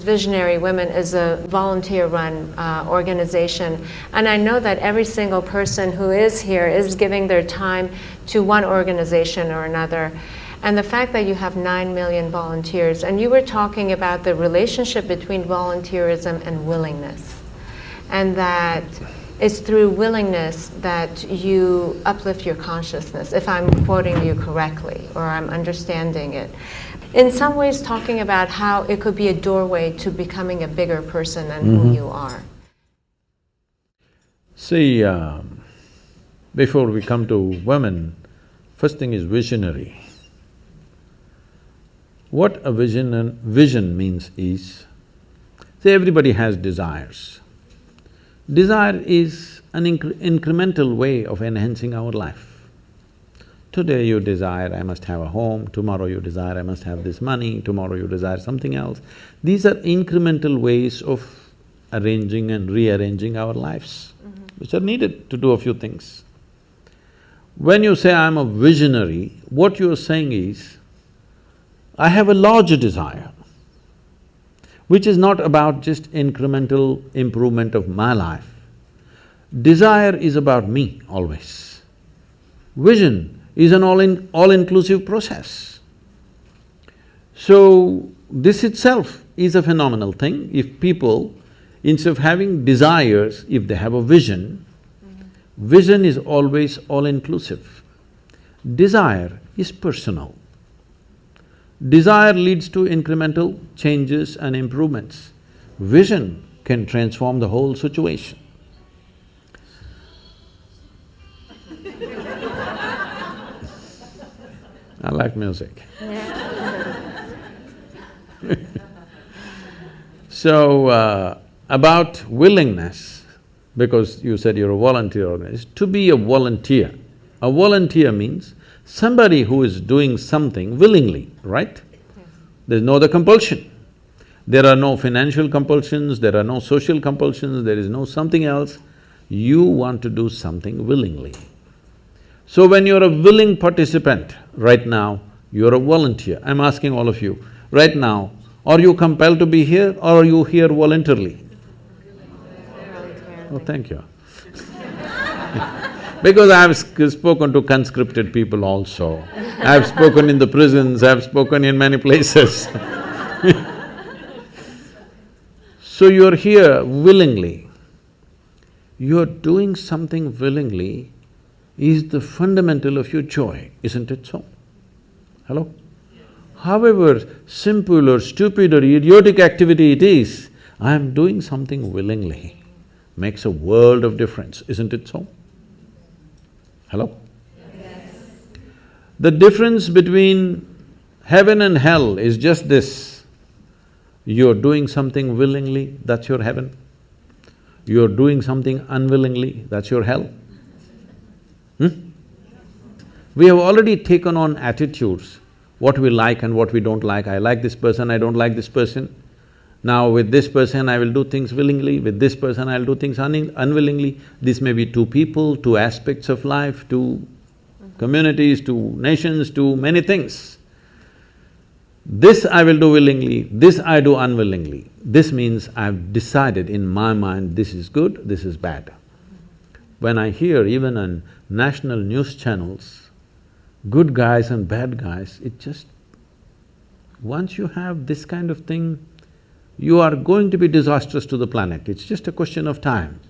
Visionary Women is a volunteer-run organization, and I know that every single person who is here is giving their time to one organization or another. And the fact that you have 9 million volunteers, and you were talking about the relationship between volunteerism and willingness, and that it's through willingness that you uplift your consciousness, if I'm quoting you correctly, or I'm understanding it. In some ways talking about how it could be a doorway to becoming a bigger person than who you are. See, before we come to women, first thing is visionary. What a vision means is, see, everybody has desires. Desire is an incremental way of enhancing our life. Today you desire, I must have a home, tomorrow you desire, I must have this money, tomorrow you desire something else. These are incremental ways of arranging and rearranging our lives, which are needed to do a few things. When you say, I'm a visionary, what you're saying is, I have a larger desire, which is not about just incremental improvement of my life. Desire is about me always. Vision is an all-inclusive process. So, this itself is a phenomenal thing. If people, instead of having desires, if they have a vision, vision is always all-inclusive. Desire is personal. Desire leads to incremental changes and improvements. Vision can transform the whole situation. I like music. So, about willingness, because you said you're a volunteer organization, to be a volunteer. A volunteer means somebody who is doing something willingly, right? Yes. There's no other compulsion. There are no financial compulsions, there are no social compulsions, there is no something else. You want to do something willingly. So when you're a willing participant, right now, you're a volunteer. I'm asking all of you, right now, are you compelled to be here or are you here voluntarily? Oh, thank you. Because I've spoken to conscripted people also. I've spoken in the prisons, I've spoken in many places. So you're here willingly. You're doing something willingly is the fundamental of your joy, isn't it so? Hello? However simple or stupid or idiotic activity it is, I'm doing something willingly, makes a world of difference, isn't it so? Hello? Yes. The difference between heaven and hell is just this. You're doing something willingly, that's your heaven. You're doing something unwillingly, that's your hell. We have already taken on attitudes, what we like and what we don't like. I like this person, I don't like this person. Now with this person I will do things willingly, with this person I'll do things unwillingly. This may be two people, two aspects of life, two communities, two nations, two many things. This I will do willingly, this I do unwillingly. This means I've decided in my mind, this is good, this is bad. When I hear even on national news channels, good guys and bad guys, it just… once you have this kind of thing, you are going to be disastrous to the planet, it's just a question of time.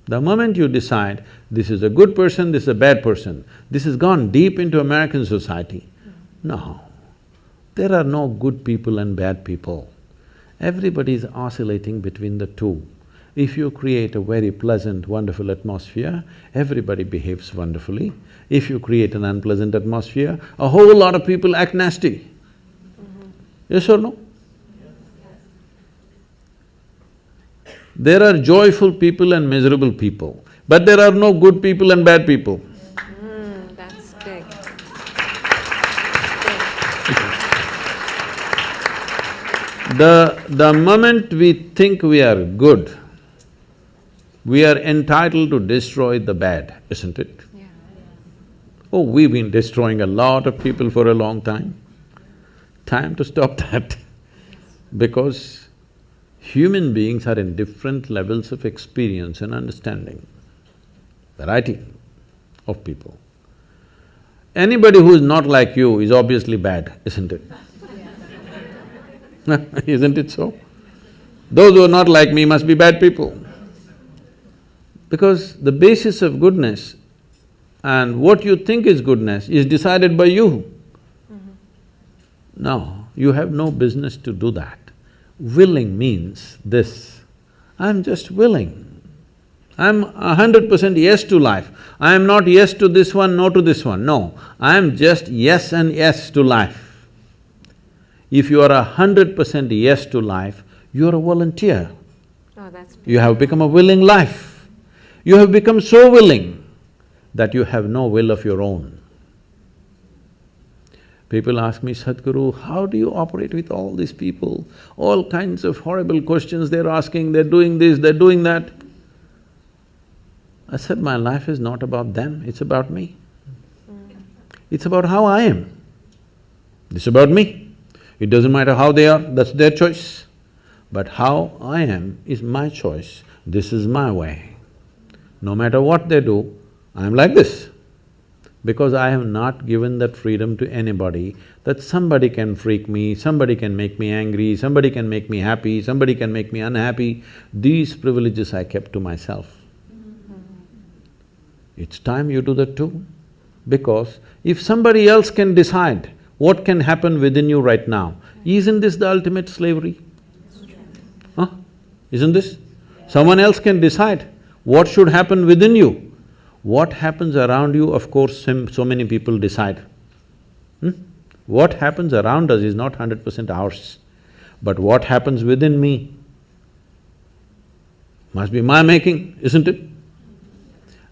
The moment you decide, this is a good person, this is a bad person, this has gone deep into American society. No, there are no good people and bad people. Everybody is oscillating between the two. If you create a very pleasant, wonderful atmosphere, everybody behaves wonderfully. If you create an unpleasant atmosphere, a whole lot of people act nasty. Yes or no? There are joyful people and miserable people, but there are no good people and bad people. That's big. The moment we think we are good, we are entitled to destroy the bad, isn't it? Yeah. Oh, we've been destroying a lot of people for a long time. Time to stop that. Because human beings are in different levels of experience and understanding, variety of people. Anybody who is not like you is obviously bad, isn't it? Isn't it so? Those who are not like me must be bad people. Because the basis of goodness and what you think is goodness is decided by you. No, you have no business to do that. Willing means this, I'm just willing. I'm 100% yes to life. I am not yes to this one, no to this one, no. I am just yes and yes to life. If you are 100% yes to life, you are a volunteer. Oh, that's beautiful. You have become a willing life. You have become so willing that you have no will of your own. People ask me, Sadhguru, how do you operate with all these people? All kinds of horrible questions they're asking, they're doing this, they're doing that. I said, my life is not about them, it's about me. It's about how I am. It's about me. It doesn't matter how they are, that's their choice. But how I am is my choice, this is my way. No matter what they do, I'm like this. Because I have not given that freedom to anybody, that somebody can freak me, somebody can make me angry, somebody can make me happy, somebody can make me unhappy. These privileges I kept to myself. It's time you do that too. Because if somebody else can decide what can happen within you right now, isn't this the ultimate slavery? Huh? Isn't this? Someone else can decide what should happen within you. What happens around you, of course, so many people decide. What happens around us is not 100% ours. But what happens within me must be my making, isn't it?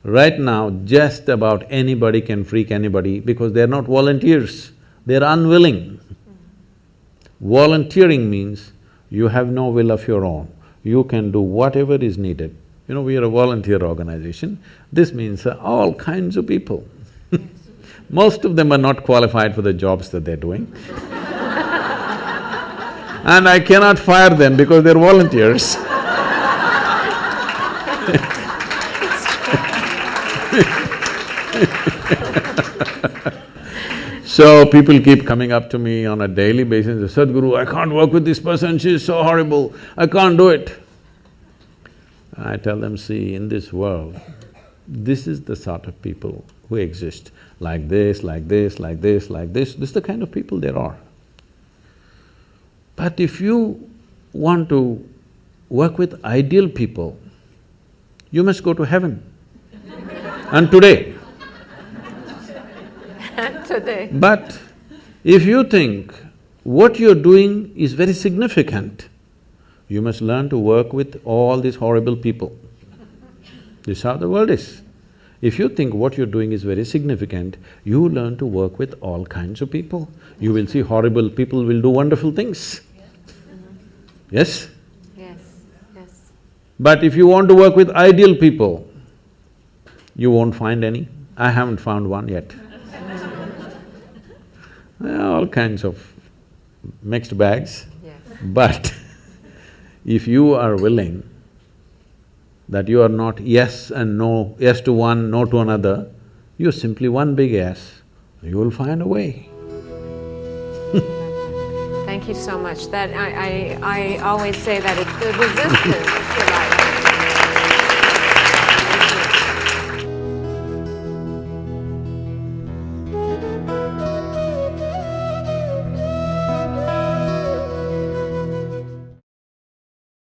Right now, just about anybody can freak anybody because they're not volunteers, they're unwilling. Volunteering means you have no will of your own, you can do whatever is needed. You know, we are a volunteer organization, this means all kinds of people. Most of them are not qualified for the jobs that they're doing. And I cannot fire them because they're volunteers. So people keep coming up to me on a daily basis and say, Sadhguru, I can't work with this person, she's so horrible, I can't do it. I tell them, see, in this world, this is the sort of people who exist, like this, like this, like this, like this is the kind of people there are. But if you want to work with ideal people, you must go to heaven. And today. Today. But if you think what you're doing is very significant, you must learn to work with all these horrible people. This is how the world is. If you think what you're doing is very significant, you learn to work with all kinds of people. You will see horrible people will do wonderful things. Yes? Yes, yes. But if you want to work with ideal people, you won't find any. I haven't found one yet. All kinds of mixed bags. Yes. But if you are willing that you are not yes and no, yes to one, no to another, you're simply one big yes, you will find a way. Thank you so much. That I always say that it's the resistance to life.